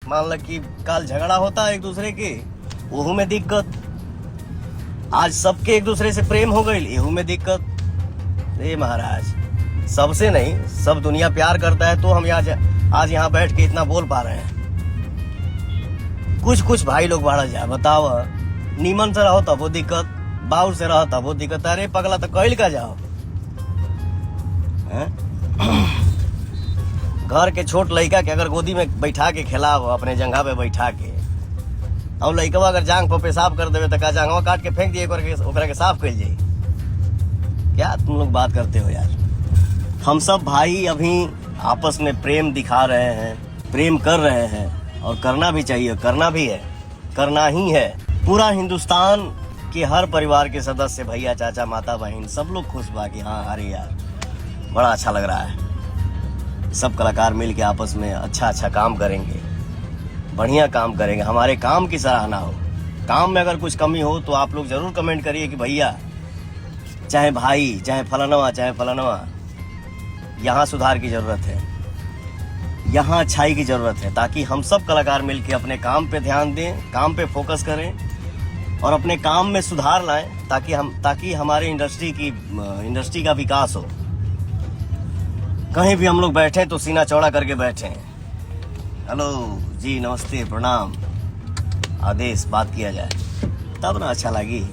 मान लो कि कल झगड़ा होता है एक दूसरे के, वहू में दिक्कत। आज सबके एक दूसरे से प्रेम हो गई, एहू में दिक्कत। ए महाराज, सबसे नहीं, सब दुनिया प्यार करता है तो हम आज यहाँ बैठ के इतना बोल पा रहे हैं। कुछ भाई लोग बाढ़ जाए, बताओ, नीमन से रहो तब वो दिक्कत, बाउर से रहो तब वो दिक्कत। अरे पगला तो कहल का जाओ। घर के छोट लड़का के अगर गोदी में बैठा के खिलाओ, अपने जंघा पे बैठा के, और लड़कवा अगर जांग पर पेशाब कर देवे तो का जांगवा काट के फेंक दिए ओकरा के साफ कर जाए। क्या तुम लोग बात करते हो यार। हम सब भाई अभी आपस में प्रेम दिखा रहे हैं, प्रेम कर रहे हैं, और करना भी चाहिए, करना भी है, करना ही है। पूरा हिंदुस्तान के हर परिवार के सदस्य, भैया, चाचा, माता, बहन, सब लोग खुश बा कि हाँ अरे यार बड़ा अच्छा लग रहा है। सब कलाकार मिल के आपस में अच्छा काम करेंगे, बढ़िया काम करेंगे, हमारे काम की सराहना हो। काम में अगर कुछ कमी हो तो आप लोग जरूर कमेंट करिए कि भैया, चाहे भाई, चाहे फलानवा, यहाँ सुधार की जरूरत है, यहाँ अच्छाई की जरूरत है, ताकि हम सब कलाकार मिलकर अपने काम पे ध्यान दें, काम पे फोकस करें और अपने काम में सुधार लाएं, ताकि हमारे इंडस्ट्री का विकास हो। कहीं भी हम लोग बैठे तो सीना चौड़ा करके बैठे। हेलो जी, नमस्ते, प्रणाम, आदेश बात किया जाए तब ना अच्छा लगी।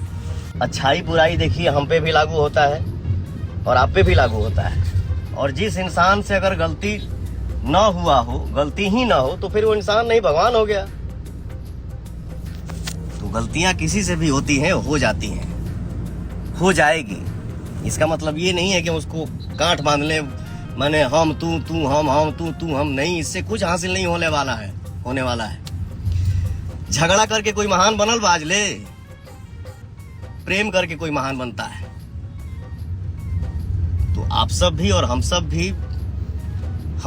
अच्छाई बुराई देखिए हम पे भी लागू होता है और आप पे भी लागू होता है। और जिस इंसान से अगर गलती ना हुआ हो, गलती ही ना हो, तो फिर वो इंसान नहीं, भगवान हो गया। तो गलतियां किसी से भी होती हैं, हो जाती हैं, हो जाएगी। इसका मतलब ये नहीं है कि उसको गांठ बांध ले, माने हम तू हम तू हम, नहीं। इससे कुछ हासिल नहीं होने वाला है। झगड़ा करके कोई महान बनल बाज ले, प्रेम करके कोई महान बनता है। तो आप सब भी और हम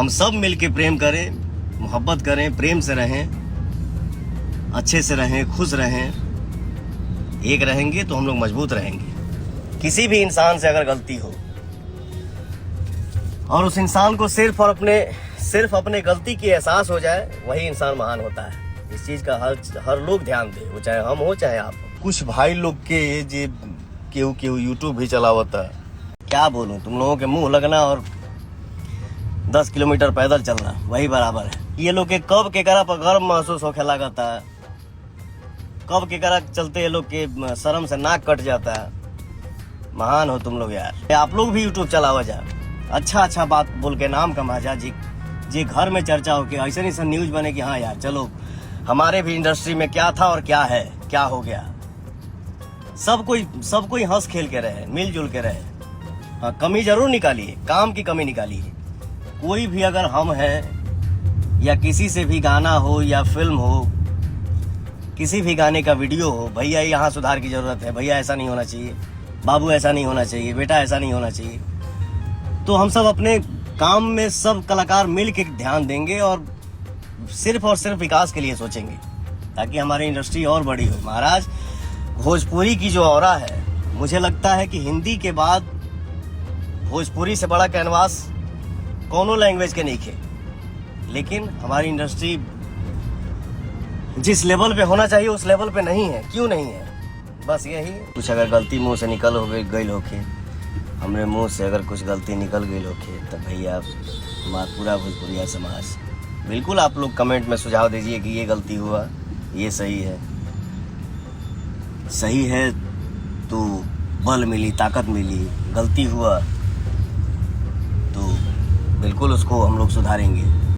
सब मिलके प्रेम करें, मोहब्बत करें, प्रेम से रहें, अच्छे से रहें, खुश रहें। एक रहेंगे तो हम लोग मजबूत रहेंगे। किसी भी इंसान से अगर गलती हो और उस इंसान को सिर्फ अपने गलती की एहसास हो जाए, वही इंसान महान होता है। इस चीज का हर लोग ध्यान दे, वो चाहे हम हो चाहे आप हो। कुछ भाई लोग के जे केहू यूट्यूब भी चलावता है, क्या बोलूं, तुम लोगों के मुंह लगना और 10 किलोमीटर पैदल चलना वही बराबर है। ये लोग के कब के करा पर गर्व महसूस होके लगता है, कब के करा चलते ये लोग के शर्म से नाक कट जाता है। महान हो तुम लोग यार। आप लोग भी यूट्यूब चलावा जा, अच्छा बात बोल के नाम कमा जा, जी घर में चर्चा हो के ऐसा न्यूज बने कि हाँ यार चलो हमारे भी इंडस्ट्री में क्या था और क्या है, क्या हो गया। सब कोई हंस खेल के रहे, मिलजुल के रहे। हाँ, कमी जरूर निकालिए, काम की कमी निकालिए। कोई भी अगर हम हैं या किसी से भी गाना हो या फिल्म हो, किसी भी गाने का वीडियो हो, भैया यहाँ सुधार की जरूरत है, भैया ऐसा नहीं होना चाहिए, बाबू ऐसा नहीं होना चाहिए, बेटा ऐसा नहीं होना चाहिए, तो हम सब अपने काम में सब कलाकार मिल के ध्यान देंगे और सिर्फ विकास के लिए सोचेंगे, ताकि हमारी इंडस्ट्री और बड़ी हो। महाराज, भोजपुरी की जो ऑरा है, मुझे लगता है कि हिंदी के बाद भोजपुरी से बड़ा कैनवास कौनों लैंग्वेज के नहीं खे। लेकिन हमारी इंडस्ट्री जिस लेवल पे होना चाहिए उस लेवल पे नहीं है। क्यों नहीं है? बस यही कुछ अगर गलती मुंह से निकल हो गई होके, हमरे मुंह से अगर कुछ गलती निकल गई होके, तो भैया हमारा पूरा भोजपुरिया समाज, बिल्कुल आप लोग कमेंट में सुझाव दीजिए कि ये गलती हुआ, ये सही है तो बल मिली, ताकत मिली। गलती हुआ तो बिल्कुल उसको हम लोग सुधारेंगे।